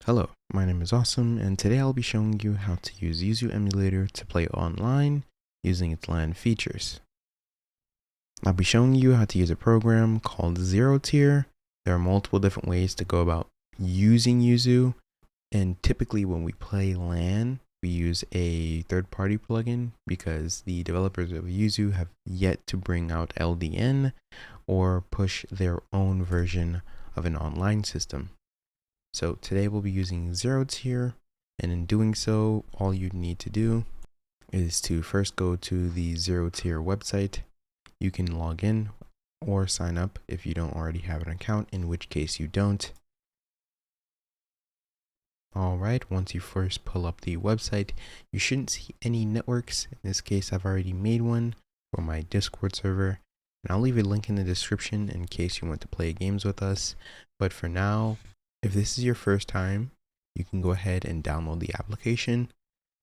Hello, my name is Awesome, and today I'll be showing you how to use Yuzu emulator to play online using its LAN features. I'll be showing you how to use a program called Zero Tier. There are multiple different ways to go about using Yuzu, and typically when we play LAN, we use a third-party plugin because the developers of Yuzu have yet to bring out LDN or push their own version of an online system. So today we'll be using Zero Tier, and in doing so, all you need to do is to first go to the Zero Tier website. You can log in or sign up if you don't already have an account, in which case you don't. Alright, once you first pull up the website, you shouldn't see any networks. In this case, I've already made one for my Discord server, and I'll leave a link in the description in case you want to play games with us. But for now, if this is your first time, you can go ahead and download the application.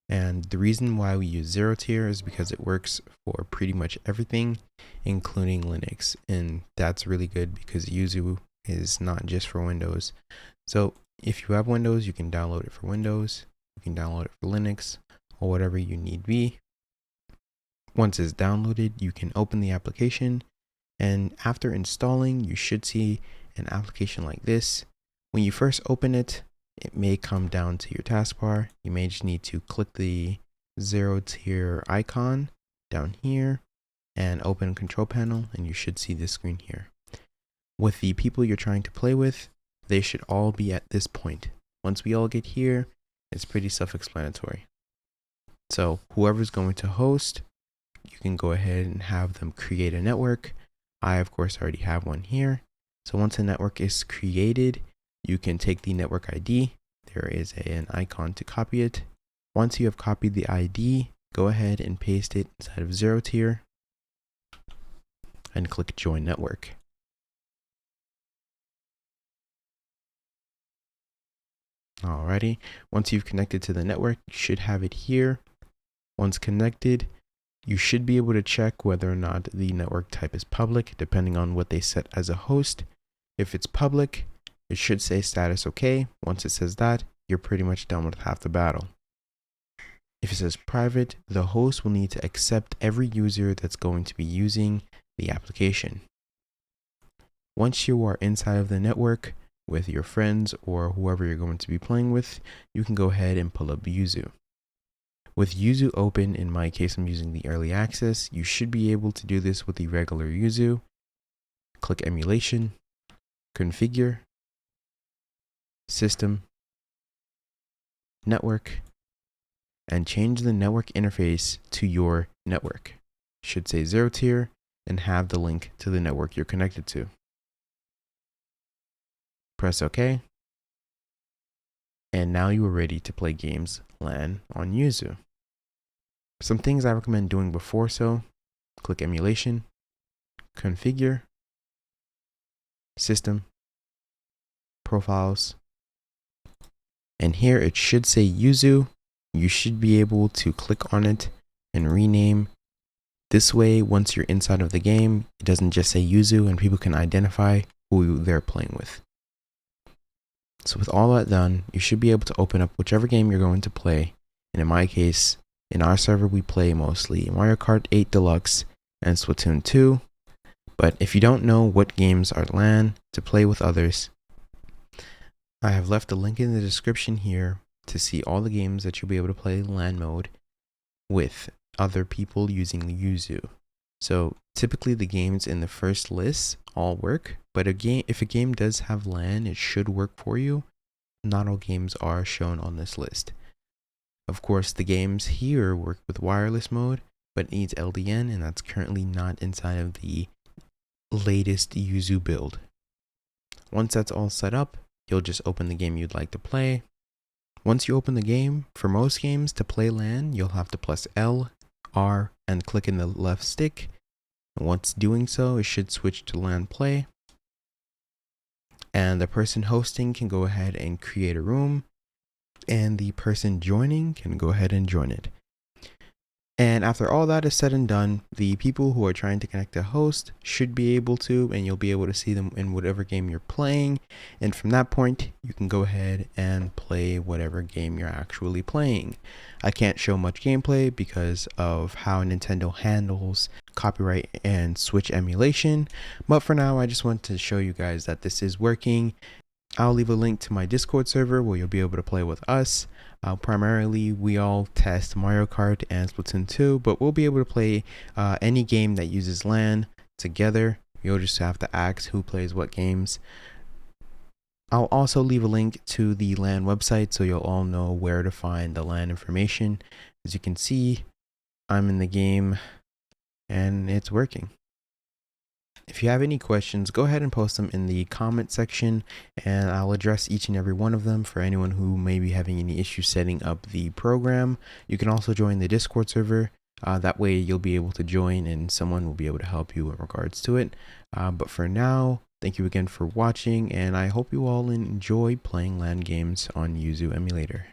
And the reason why we use Zero Tier is because it works for pretty much everything, including Linux. And that's really good because Yuzu is not just for Windows. So if you have Windows, you can download it for Windows. You can download it for Linux or whatever you need be. Once it's downloaded, you can open the application. And after installing, you should see an application like this. When you first open it, it may come down to your taskbar. You may just need to click the Zero Tier icon down here and open control panel, and you should see this screen here. With the people you're trying to play with, they should all be at this point. Once we all get here, it's pretty self-explanatory. So whoever's going to host, you can go ahead and have them create a network. I, of course, already have one here. So once a network is created, you can take the network ID. There is an icon to copy it. Once you have copied the ID, go ahead and paste it inside of Zero Tier and click Join Network. Alrighty, once you've connected to the network, you should have it here. Once connected, you should be able to check whether or not the network type is public, depending on what they set as a host. If it's public, it should say status OK. Once it says that, you're pretty much done with half the battle. If it says private, the host will need to accept every user that's going to be using the application. Once you are inside of the network with your friends or whoever you're going to be playing with, you can go ahead and pull up Yuzu. With Yuzu open, in my case I'm using the early access, you should be able to do this with the regular Yuzu. Click Emulation, Configure, System, Network, and change the network interface to your network. It should say Zero Tier and have the link to the network you're connected to. Press OK. And now you are ready to play games LAN on Yuzu. Some things I recommend doing before so: click Emulation, Configure, System, Profiles, and here it should say Yuzu. You should be able to click on it and rename. This way, once you're inside of the game, it doesn't just say Yuzu and people can identify who they're playing with. So with all that done, you should be able to open up whichever game you're going to play. And in my case, in our server, we play mostly Mario Kart 8 Deluxe and Splatoon 2. But if you don't know what games are LAN to play with others, I have left a link in the description here to see all the games that you'll be able to play LAN mode with other people using Yuzu. So typically the games in the first list all work, but if a game does have LAN, it should work for you. Not all games are shown on this list. Of course, the games here work with wireless mode, but it needs LDN, and that's currently not inside of the latest Yuzu build. Once that's all set up, you'll just open the game you'd like to play. Once you open the game, for most games to play LAN, you'll have to press L, R, and click in the left stick. And once doing so, it should switch to LAN play. And the person hosting can go ahead and create a room, and the person joining can go ahead and join it. And after all that is said and done, the people who are trying to connect to host should be able to, and you'll be able to see them in whatever game you're playing. And from that point, you can go ahead and play whatever game you're actually playing. I can't show much gameplay because of how Nintendo handles copyright and Switch emulation. But for now, I just want to show you guys that this is working. I'll leave a link to my Discord server where you'll be able to play with us. Primarily, we all test Mario Kart and Splatoon 2, but we'll be able to play any game that uses LAN together. You'll just have to ask who plays what games. I'll also leave a link to the LAN website so you'll all know where to find the LAN information. As you can see, I'm in the game and it's working. If you have any questions, go ahead and post them in the comment section and I'll address each and every one of them for anyone who may be having any issues setting up the program. You can also join the Discord server. That way you'll be able to join and someone will be able to help you in regards to it. But for now, thank you again for watching and I hope you all enjoy playing LAN games on Yuzu Emulator.